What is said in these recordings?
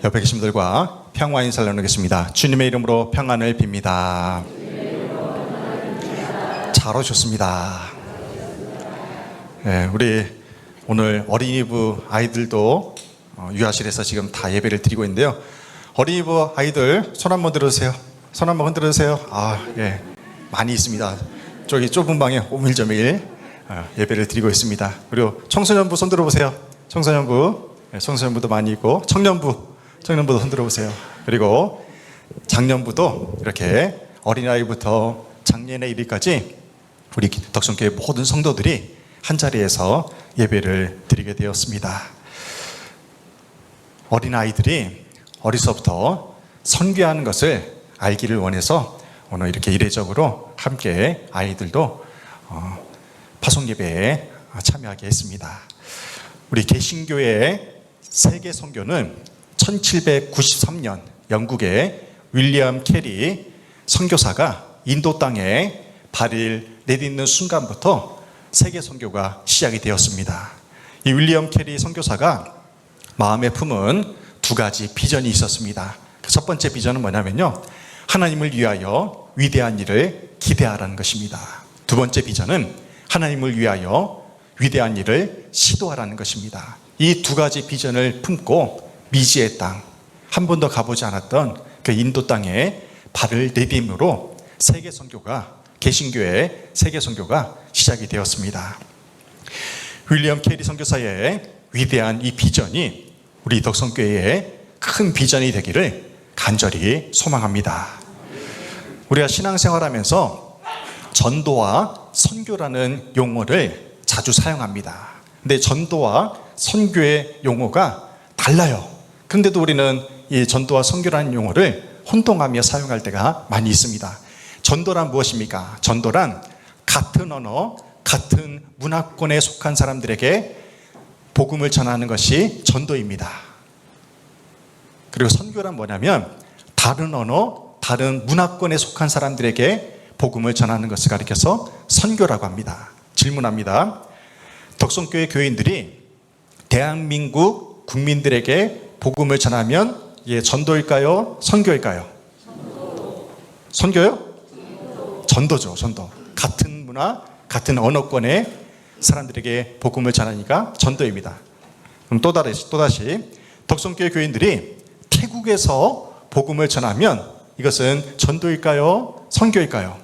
옆에 계신 분들과 평화 인사를 나누겠습니다. 주님의 이름으로 평안을 빕니다. 잘 오셨습니다. 네, 우리 오늘 어린이부 아이들도 유아실에서 지금 다 예배를 드리고 있는데요. 어린이부 아이들 손 한번 들어주세요. 손 한번 흔들어주세요. 예, 많이 있습니다. 저기 좁은 방에 오밀조밀 예배를 드리고 있습니다. 그리고 청소년부 손 들어보세요. 청소년부도 많이 있고 청년부도 손 들어보세요. 그리고 장년부도 이렇게 어린아이부터 장년에 이르기까지 우리 덕성교회 모든 성도들이 한자리에서 예배를 드리게 되었습니다. 어린아이들이 어려서부터 선교하는 것을 알기를 원해서 오늘 이렇게 이례적으로 함께 아이들도 파송예배에 참여하게 했습니다. 우리 개신교회의 세계 선교는 1793년 영국의 윌리엄 캐리 선교사가 인도 땅에 발을 내딛는 순간부터 세계 선교가 시작이 되었습니다. 이 윌리엄 캐리 선교사가 마음에 품은 두 가지 비전이 있었습니다. 첫 번째 비전은 뭐냐면요, 하나님을 위하여 위대한 일을 기대하라는 것입니다. 두 번째 비전은 하나님을 위하여 위대한 일을 시도하라는 것입니다. 이 두 가지 비전을 품고 미지의 땅, 한 번도 가보지 않았던 그 인도 땅에 발을 내딛음으로 세계 선교가, 개신교의 세계 선교가 시작이 되었습니다. 윌리엄 캐리 선교사의 위대한 이 비전이 우리 덕성교회의 큰 비전이 되기를 간절히 소망합니다. 우리가 신앙생활하면서 전도와 선교라는 용어를 자주 사용합니다. 근데 전도와 선교의 용어가 달라요. 그런데도 우리는 이 전도와 선교라는 용어를 혼동하며 사용할 때가 많이 있습니다. 전도란 무엇입니까? 전도란 같은 언어, 같은 문화권에 속한 사람들에게 복음을 전하는 것이 전도입니다. 그리고 선교란 뭐냐면 다른 언어, 다른 문화권에 속한 사람들에게 복음을 전하는 것을 가리켜서 선교라고 합니다. 질문합니다. 덕성교회 교인들이 대한민국 국민들에게 복음을 전하면 이게 전도일까요? 선교일까요? 선교요? 전도죠, 전도. 같은 문화, 같은 언어권의 사람들에게 복음을 전하니까 전도입니다. 그럼 또다시 덕성교회 교인들이 태국에서 복음을 전하면 이것은 전도일까요? 선교일까요?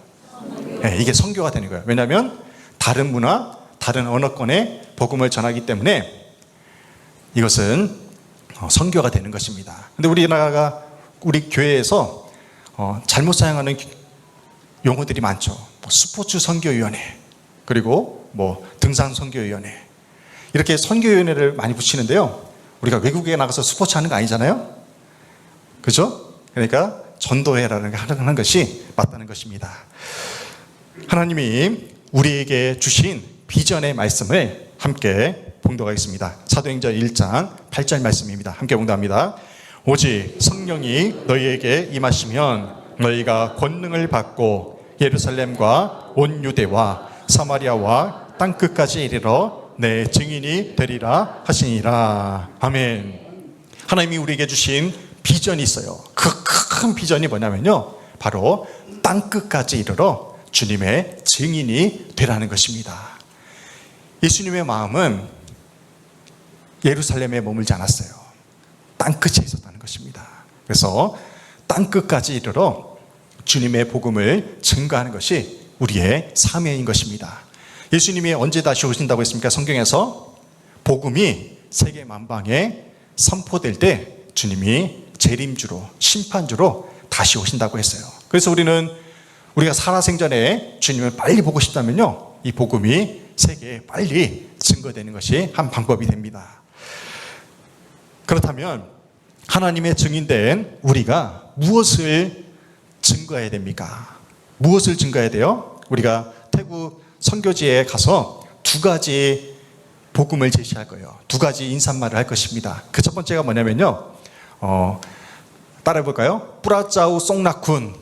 네, 이게 선교가 되는 거예요. 왜냐하면 다른 문화, 다른 언어권에 복음을 전하기 때문에 이것은 선교가 되는 것입니다. 근데 우리나라가, 우리 교회에서 잘못 사용하는 용어들이 많죠. 스포츠 선교위원회, 그리고 등산 선교위원회, 이렇게 선교위원회를 많이 붙이는데요. 우리가 외국에 나가서 스포츠 하는 거 아니잖아요. 그죠? 그러니까 전도회라는 하는 것이 맞다는 것입니다. 하나님이 우리에게 주신 비전의 말씀을 함께 봉독하겠습니다. 사도행전 1장 8절 말씀입니다. 함께 봉독합니다. 오직 성령이 너희에게 임하시면 너희가 권능을 받고 예루살렘과 온 유대와 사마리아와 땅끝까지 이르러 내 증인이 되리라 하시니라. 아멘. 하나님이 우리에게 주신 비전이 있어요. 그 큰 비전이 뭐냐면요, 바로 땅끝까지 이르러 주님의 증인이 되라는 것입니다. 예수님의 마음은 예루살렘에 머물지 않았어요. 땅끝에 있었다는 것입니다. 그래서 땅끝까지 이르러 주님의 복음을 증거하는 것이 우리의 사명인 것입니다. 예수님이 언제 다시 오신다고 했습니까? 성경에서 복음이 세계 만방에 선포될 때 주님이 재림주로, 심판주로 다시 오신다고 했어요. 그래서 우리가 살아생전에 주님을 빨리 보고 싶다면요, 이 복음이 세계에 빨리 증거되는 것이 한 방법이 됩니다. 그렇다면 하나님의 증인된 우리가 무엇을 증거해야 됩니까? 무엇을 증거해야 돼요? 우리가 태국 선교지에 가서 두 가지 복음을 제시할 거예요. 두 가지 인사말을 할 것입니다. 그 첫 번째가 뭐냐면요, 따라해 볼까요? 뿌라짜우 쏭나쿤.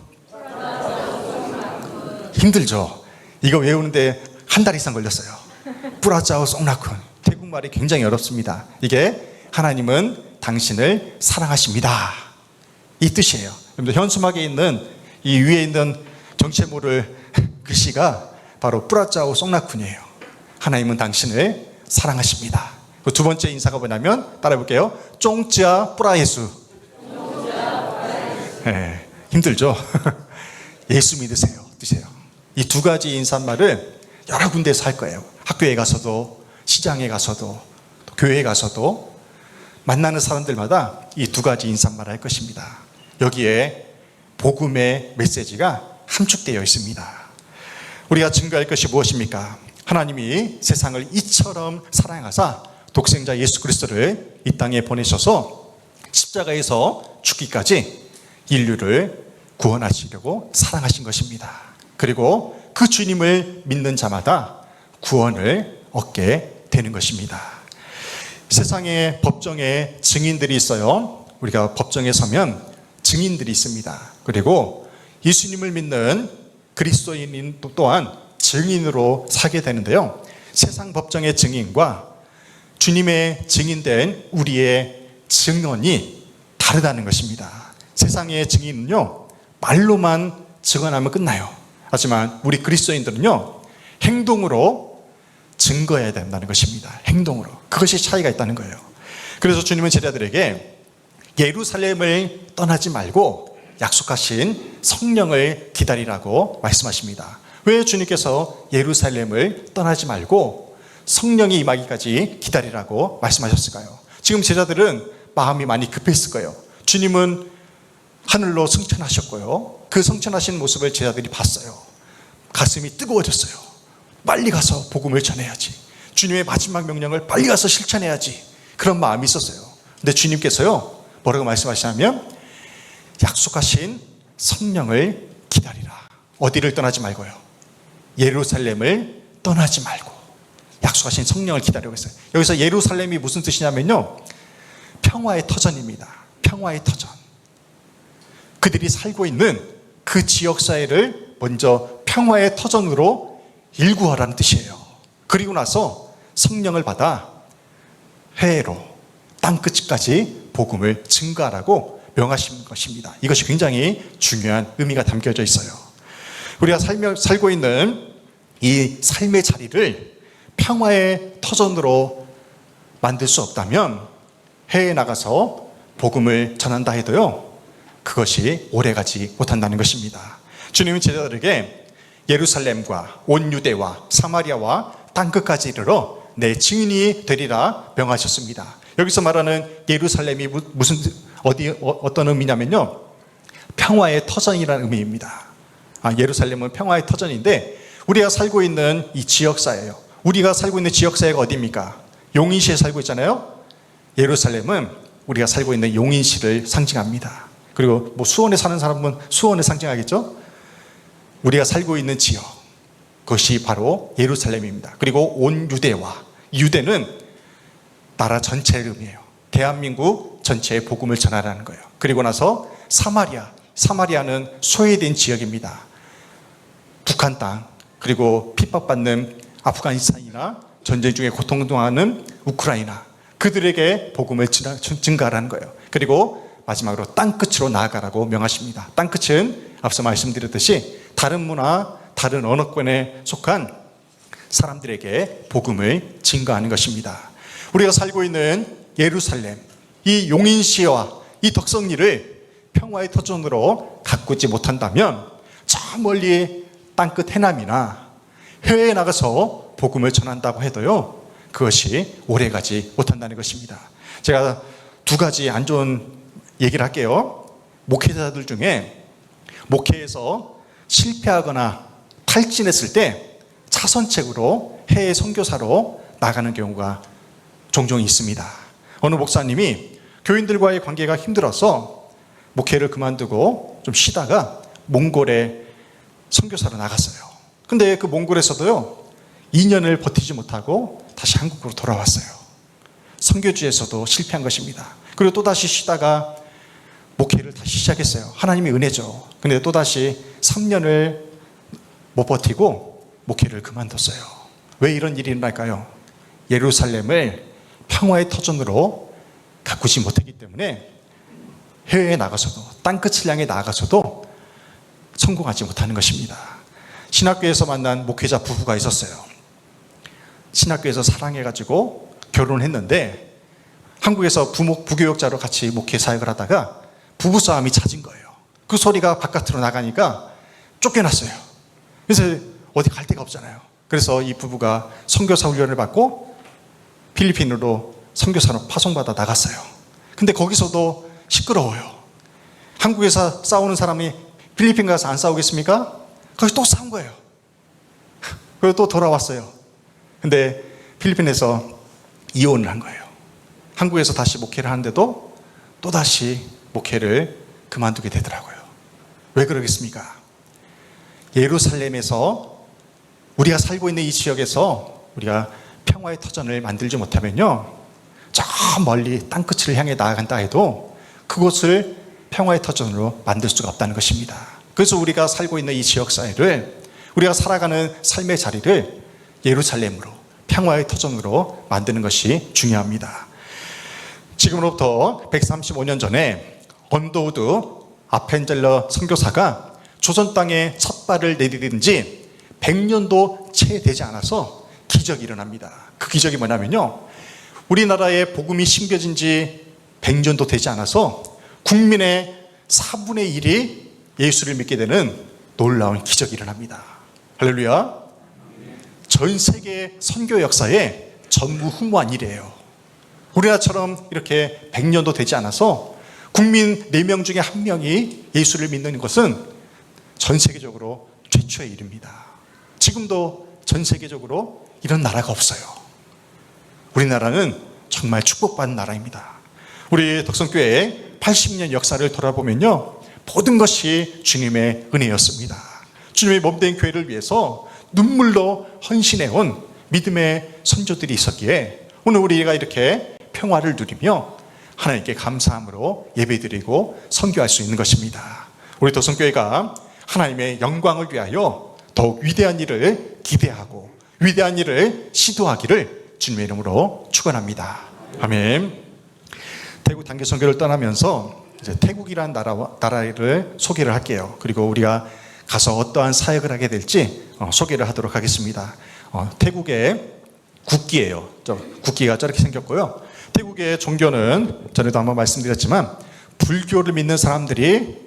힘들죠? 이거 외우는데 한 달 이상 걸렸어요. 뿌라짜우 쏭나쿤. 태국말이 굉장히 어렵습니다. 이게 하나님은 당신을 사랑하십니다. 이 뜻이에요. 여러분들 현수막에 있는 이 위에 있는 정체모를 글씨가 바로 뿌라짜오 송나쿤이에요. 하나님은 당신을 사랑하십니다. 그 두 번째 인사가 뭐냐면 따라해 볼게요. 쫑쯔아 뿌라예수. 네, 힘들죠? 예수 믿으세요 뜻이에요. 이 두 가지 인사말을 여러 군데에서 할 거예요. 학교에 가서도, 시장에 가서도, 교회에 가서도 만나는 사람들마다 이 두 가지 인사말을 할 것입니다. 여기에 복음의 메시지가 함축되어 있습니다. 우리가 증거할 것이 무엇입니까? 하나님이 세상을 이처럼 사랑하사 독생자 예수 그리스도를 이 땅에 보내셔서 십자가에서 죽기까지 인류를 구원하시려고 사랑하신 것입니다. 그리고 그 주님을 믿는 자마다 구원을 얻게 되는 것입니다. 세상에 법정에 증인들이 있어요. 우리가 법정에 서면 증인들이 있습니다. 그리고 예수님을 믿는 그리스도인인 또한 증인으로 서게 되는데요. 세상 법정의 증인과 주님의 증인된 우리의 증언이 다르다는 것입니다. 세상의 증인은요, 말로만 증언하면 끝나요. 하지만 우리 그리스도인들은요, 행동으로 증거해야 된다는 것입니다. 행동으로. 그것이 차이가 있다는 거예요. 그래서 주님은 제자들에게 예루살렘을 떠나지 말고 약속하신 성령을 기다리라고 말씀하십니다. 왜 주님께서 예루살렘을 떠나지 말고 성령이 임하기까지 기다리라고 말씀하셨을까요? 지금 제자들은 마음이 많이 급했을 거예요. 주님은 하늘로 승천하셨고요. 그 승천하신 모습을 제자들이 봤어요. 가슴이 뜨거워졌어요. 빨리 가서 복음을 전해야지. 주님의 마지막 명령을 빨리 가서 실천해야지. 그런 마음이 있었어요. 근데 주님께서요, 뭐라고 말씀하시냐면 약속하신 성령을 기다리라. 어디를 떠나지 말고요, 예루살렘을 떠나지 말고 약속하신 성령을 기다리고 있어요. 여기서 예루살렘이 무슨 뜻이냐면요, 평화의 터전입니다. 평화의 터전. 그들이 살고 있는 그 지역사회를 먼저 평화의 터전으로 일구하라는 뜻이에요. 그리고 나서 성령을 받아 해외로 땅끝까지 복음을 증거하라고 명하신 것입니다. 이것이 굉장히 중요한 의미가 담겨져 있어요. 우리가 살고 있는 이 삶의 자리를 평화의 터전으로 만들 수 없다면 해외에 나가서 복음을 전한다 해도요, 그것이 오래가지 못한다는 것입니다. 주님은 제자들에게 예루살렘과 온 유대와 사마리아와 땅끝까지 이르러 내 증인이 되리라 명하셨습니다. 여기서 말하는 예루살렘이 어떤 의미냐면요, 평화의 터전이라는 의미입니다. 예루살렘은 평화의 터전인데 우리가 살고 있는 이 지역사회예요. 우리가 살고 있는 지역사회가 어디입니까? 용인시에 살고 있잖아요. 예루살렘은 우리가 살고 있는 용인시를 상징합니다. 그리고 수원에 사는 사람은 수원을 상징하겠죠. 우리가 살고 있는 지역, 그것이 바로 예루살렘입니다. 그리고 온 유대와, 유대는 나라 전체의 의미예요. 대한민국 전체의 복음을 전하라는 거예요. 그리고 나서 사마리아, 사마리아는 소외된 지역입니다. 북한 땅, 그리고 핍박받는 아프가니스탄이나 전쟁 중에 고통당하는 우크라이나, 그들에게 복음을 증가하라는 거예요. 그리고 마지막으로 땅끝으로 나아가라고 명하십니다. 땅끝은 앞서 말씀드렸듯이 다른 문화, 다른 언어권에 속한 사람들에게 복음을 증거하는 것입니다. 우리가 살고 있는 예루살렘, 이 용인시와 이 덕성리를 평화의 터전으로 가꾸지 못한다면 저 멀리 땅끝 해남이나 해외에 나가서 복음을 전한다고 해도요, 그것이 오래가지 못한다는 것입니다. 제가 두 가지 안 좋은 얘기를 할게요. 목회자들 중에 목회에서 실패하거나 탈진했을 때 차선책으로 해외 선교사로 나가는 경우가 종종 있습니다. 어느 목사님이 교인들과의 관계가 힘들어서 목회를 그만두고 좀 쉬다가 몽골에 선교사로 나갔어요. 근데 그 몽골에서도요, 2년을 버티지 못하고 다시 한국으로 돌아왔어요. 선교지에서도 실패한 것입니다. 그리고 또다시 쉬다가 목회를 다시 시작했어요. 하나님의 은혜죠. 근데 또다시 3년을 못 버티고 목회를 그만뒀어요. 왜 이런 일이 일어날까요? 예루살렘을 평화의 터전으로 가꾸지 못했기 때문에 해외에 나가서도, 땅끝을 향해 나가서도 성공하지 못하는 것입니다. 신학교에서 만난 목회자 부부가 있었어요. 신학교에서 사랑해가지고 결혼했는데 한국에서 부교역자로 같이 목회 사역을 하다가 부부싸움이 잦은 거예요. 그 소리가 바깥으로 나가니까 쫓겨났어요. 그래서 어디 갈 데가 없잖아요. 그래서 이 부부가 선교사 훈련을 받고 필리핀으로 선교사로 파송받아 나갔어요. 근데 거기서도 시끄러워요. 한국에서 싸우는 사람이 필리핀 가서 안 싸우겠습니까? 거기서 또 싸운 거예요. 그리고 또 돌아왔어요. 근데 필리핀에서 이혼을 한 거예요. 한국에서 다시 목회를 하는데도 또다시 목회를 그만두게 되더라고요. 왜 그러겠습니까? 예루살렘에서 우리가 살고 있는 이 지역에서 우리가 평화의 터전을 만들지 못하면요, 저 멀리 땅끝을 향해 나아간다 해도 그곳을 평화의 터전으로 만들 수가 없다는 것입니다. 그래서 우리가 살고 있는 이 지역사회를, 우리가 살아가는 삶의 자리를 예루살렘으로, 평화의 터전으로 만드는 것이 중요합니다. 지금으로부터 135년 전에 언더우드 아펜젤러 선교사가 조선 땅에 첫 발을 내디딘 지 100년도 채 되지 않아서 기적이 일어납니다. 그 기적이 뭐냐면요, 우리나라에 복음이 심겨진 지 100년도 되지 않아서 국민의 4분의 1이 예수를 믿게 되는 놀라운 기적이 일어납니다. 할렐루야. 전 세계 선교 역사에 전무후무한 일이에요. 우리나라처럼 이렇게 100년도 되지 않아서 국민 4명 중에 1명이 예수를 믿는 것은 전 세계적으로 최초의 일입니다. 지금도 전 세계적으로 이런 나라가 없어요. 우리나라는 정말 축복받은 나라입니다. 우리 덕성교회의 80년 역사를 돌아보면요, 모든 것이 주님의 은혜였습니다. 주님의 몸된 교회를 위해서 눈물로 헌신해온 믿음의 선조들이 있었기에 오늘 우리가 이렇게 평화를 누리며 하나님께 감사함으로 예배드리고 선교할 수 있는 것입니다. 우리 덕성교회가 하나님의 영광을 위하여 더욱 위대한 일을 기대하고 위대한 일을 시도하기를 주님의 이름으로 축원합니다. 아멘. 태국 단기 선교를 떠나면서 이제 태국이라는 나라를 소개를 할게요. 그리고 우리가 가서 어떠한 사역을 하게 될지 소개를 하도록 하겠습니다. 태국의 국기예요. 국기가 저렇게 생겼고요. 태국의 종교는 전에도 한번 말씀드렸지만 불교를 믿는 사람들이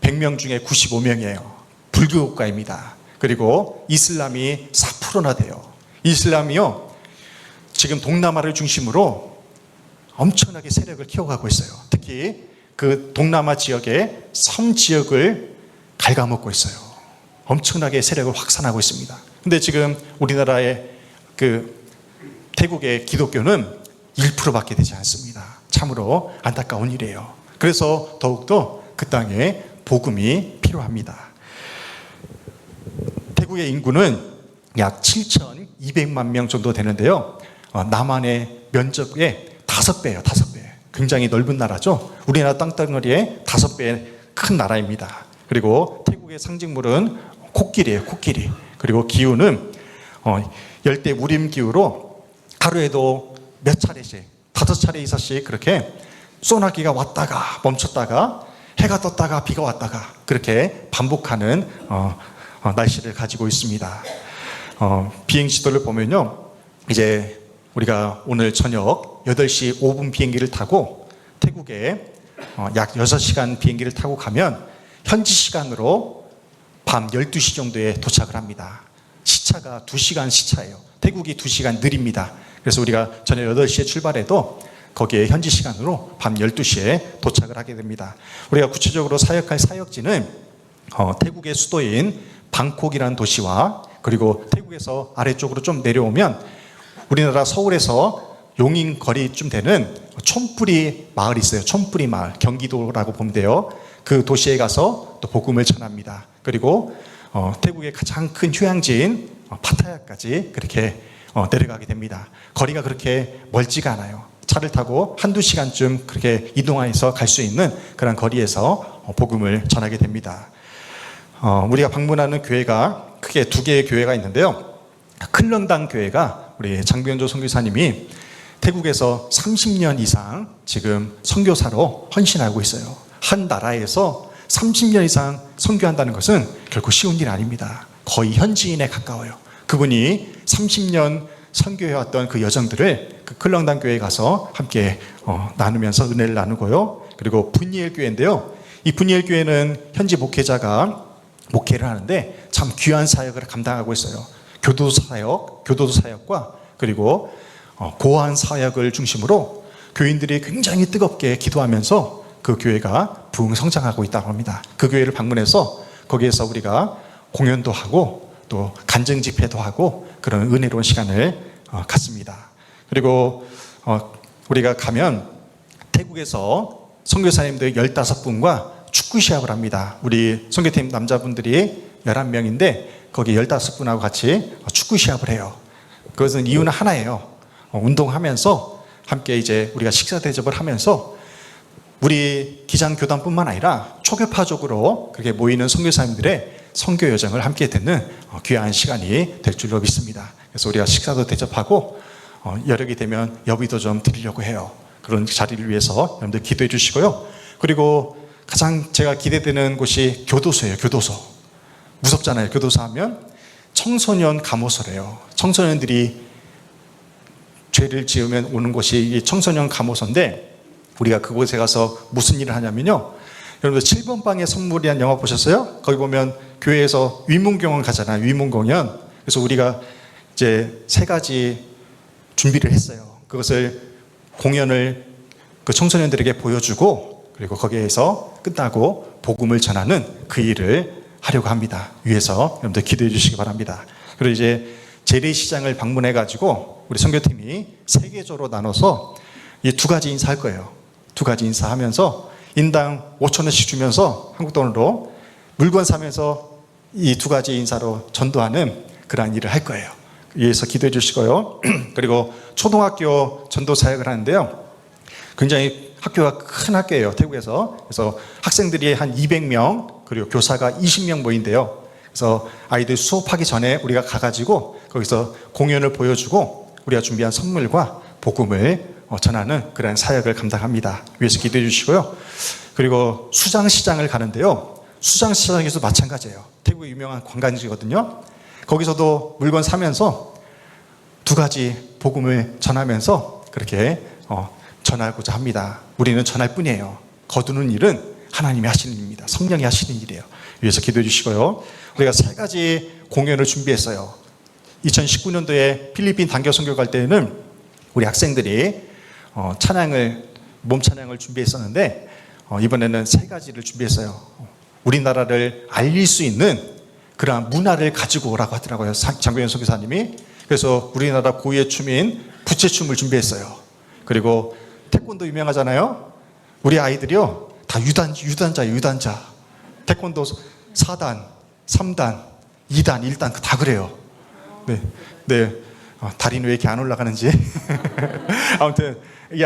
100명 중에 95명이에요. 불교 국가입니다. 그리고 이슬람이 4%나 돼요. 이슬람이요, 지금 동남아를 중심으로 엄청나게 세력을 키워가고 있어요. 특히 그 동남아 지역의 섬 지역을 갉아먹고 있어요. 엄청나게 세력을 확산하고 있습니다. 근데 지금 우리나라의 태국의 기독교는 1%밖에 되지 않습니다. 참으로 안타까운 일이에요. 그래서 더욱더 그 땅에 복음이 필요합니다. 태국의 인구는 약 7,200만 명 정도 되는데요, 남한의 면적의 5배예요. 5배. 굉장히 넓은 나라죠. 우리나라 땅덩어리의 5배 큰 나라입니다. 그리고 태국의 상징물은 코끼리예요. 코끼리. 그리고 기후는 열대 우림 기후로 하루에도 몇 차례씩, 5차례 이상씩 그렇게 소나기가 왔다가 멈췄다가 해가 떴다가 비가 왔다가 그렇게 반복하는 날씨를 가지고 있습니다. 비행 지도를 보면요, 이제 우리가 오늘 저녁 8시 5분 비행기를 타고 태국에 약 6시간 비행기를 타고 가면 현지 시간으로 밤 12시 정도에 도착을 합니다. 시차가 2시간 시차예요. 태국이 2시간 느립니다. 그래서 우리가 저녁 8시에 출발해도 거기에 현지 시간으로 밤 12시에 도착을 하게 됩니다. 우리가 구체적으로 사역할 사역지는 태국의 수도인 방콕이라는 도시와 그리고 태국에서 아래쪽으로 좀 내려오면 우리나라 서울에서 용인 거리쯤 되는 촌뿌리 마을이 있어요. 촌뿌리 마을, 경기도라고 보면 돼요. 그 도시에 가서 또 복음을 전합니다. 그리고 태국의 가장 큰 휴양지인 파타야까지 그렇게 내려가게 됩니다. 거리가 그렇게 멀지가 않아요. 차를 타고 한두 시간쯤 그렇게 이동해서 갈 수 있는 그런 거리에서 복음을 전하게 됩니다. 우리가 방문하는 교회가 크게 2개의 교회가 있는데요. 클렁당 교회가 우리 장병조 선교사님이 태국에서 30년 이상 지금 선교사로 헌신하고 있어요. 한 나라에서 30년 이상 선교한다는 것은 결코 쉬운 일이 아닙니다. 거의 현지인에 가까워요. 그분이 30년 선교해왔던 그 여정들을 그 클렁당 교회에 가서 함께 나누면서 은혜를 나누고요. 그리고 분이엘 교회인데요. 이 분이엘 교회는 현지 목회자가 목회를 하는데 참 귀한 사역을 감당하고 있어요. 교도 사역과 그리고 고한 사역을 중심으로 교인들이 굉장히 뜨겁게 기도하면서 그 교회가 부흥 성장하고 있다고 합니다. 그 교회를 방문해서 거기에서 우리가 공연도 하고 또 간증 집회도 하고 그런 은혜로운 시간을 갖습니다. 그리고 우리가 가면 태국에서 선교사님들 15분과 축구 시합을 합니다. 우리 선교팀 남자분들이 11명인데 거기 15분하고 같이 축구 시합을 해요. 그것은 이유는 하나예요. 운동하면서 함께 이제 우리가 식사 대접을 하면서 우리 기장교단뿐만 아니라 초교파적으로 그렇게 모이는 선교사님들의 선교 여정을 함께 듣는 귀한 시간이 될 줄로 믿습니다. 그래서 우리가 식사도 대접하고 여력이 되면 여비도 좀 드리려고 해요. 그런 자리를 위해서 여러분들 기도해 주시고요. 그리고 가장 제가 기대되는 곳이 교도소예요. 교도소. 무섭잖아요. 교도소 하면 청소년 감호소래요. 청소년들이 죄를 지으면 오는 곳이 청소년 감호소인데 우리가 그곳에 가서 무슨 일을 하냐면요. 여러분들 7번 방의 선물이라는 영화 보셨어요? 거기 보면 교회에서 위문공연 가잖아요. 위문공연. 그래서 우리가 이제 3가지 준비를 했어요. 그것을 공연을 그 청소년들에게 보여주고 그리고 거기에서 끝나고 복음을 전하는 그 일을 하려고 합니다. 위에서 여러분들 기도해 주시기 바랍니다. 그리고 이제 재래시장을 방문해 가지고 우리 선교팀이 3계조로 나눠서 이 2가지 인사할 거예요. 2가지 인사하면서 인당 5,000원씩 주면서 한국 돈으로 물건 사면서 이 2가지 인사로 전도하는 그러한 일을 할 거예요. 위에서 기도해 주시고요. 그리고 초등학교 전도 사역을 하는데요. 굉장히 학교가 큰 학교예요. 태국에서. 그래서 학생들이 한 200명 그리고 교사가 20명 모인대요. 그래서 아이들 수업하기 전에 우리가 가가지고 거기서 공연을 보여주고 우리가 준비한 선물과 복음을 전하는 그런 사역을 감당합니다. 위에서 기도해 주시고요. 그리고 수장시장을 가는데요. 수장시장에서 마찬가지예요. 태국의 유명한 관광지거든요. 거기서도 물건 사면서 2가지 복음을 전하면서 그렇게 전하고자 합니다. 우리는 전할 뿐이에요. 거두는 일은 하나님이 하시는 일입니다. 성령이 하시는 일이에요. 위에서 기도해 주시고요. 우리가 3가지 공연을 준비했어요. 2019년도에 필리핀 단교 선교 갈 때는 우리 학생들이 몸 찬양을 준비했었는데 이번에는 3가지를 준비했어요. 우리나라를 알릴 수 있는 그러한 문화를 가지고 오라고 하더라고요. 장교연 선교사님이. 그래서 우리나라 고유의 춤인 부채춤을 준비했어요. 그리고 태권도 유명하잖아요. 우리 아이들이요 다 유단자. 태권도 4단, 3단, 2단, 1단 다 그래요. 네. 다리는 왜 이렇게 안 올라가는지. 아무튼 이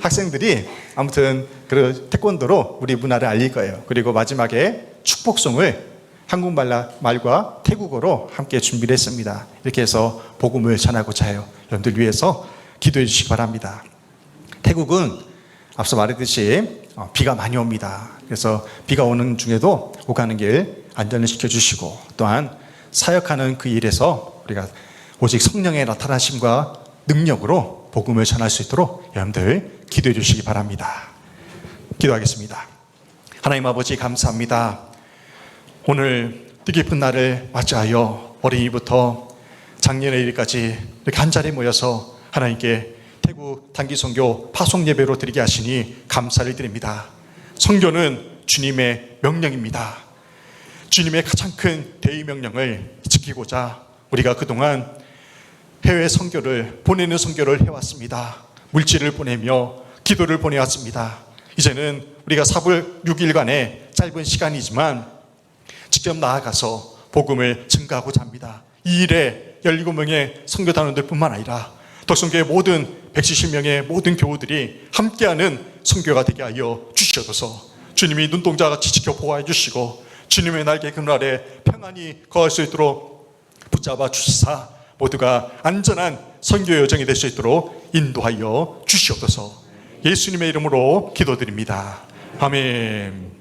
학생들이 아무튼 그 태권도로 우리 문화를 알릴 거예요. 그리고 마지막에 축복송을 한국말과 태국어로 함께 준비를 했습니다. 이렇게 해서 복음을 전하고자 해요. 여러분들 위해서 기도해 주시기 바랍니다. 태국은 앞서 말했듯이 비가 많이 옵니다. 그래서 비가 오는 중에도 오가는 길 안전을 시켜주시고 또한 사역하는 그 일에서 우리가 오직 성령의 나타나심과 능력으로 복음을 전할 수 있도록 여러분들 기도해 주시기 바랍니다. 기도하겠습니다. 하나님 아버지 감사합니다. 오늘 뜻깊은 날을 맞이하여 어린이부터 작년의 일까지 이렇게 한 자리에 모여서 하나님께 태국 단기선교 파송예배로 드리게 하시니 감사를 드립니다. 선교는 주님의 명령입니다. 주님의 가장 큰 대의명령을 지키고자 우리가 그동안 해외 선교를 보내는 선교를 해왔습니다. 물질을 보내며 기도를 보내왔습니다. 이제는 우리가 4불 6일간의 짧은 시간이지만 직접 나아가서 복음을 증가하고자 합니다. 이 일에 17명의 선교단원들 뿐만 아니라 덕성교회 모든 170명의 모든 교우들이 함께하는 선교가 되게 하여 주시옵소서. 주님이 눈동자같이 지켜 보호해 주시고 주님의 날개 그늘 아래 평안히 거할 수 있도록 붙잡아 주시사 모두가 안전한 선교 여정이 될 수 있도록 인도하여 주시옵소서. 예수님의 이름으로 기도드립니다. 아멘.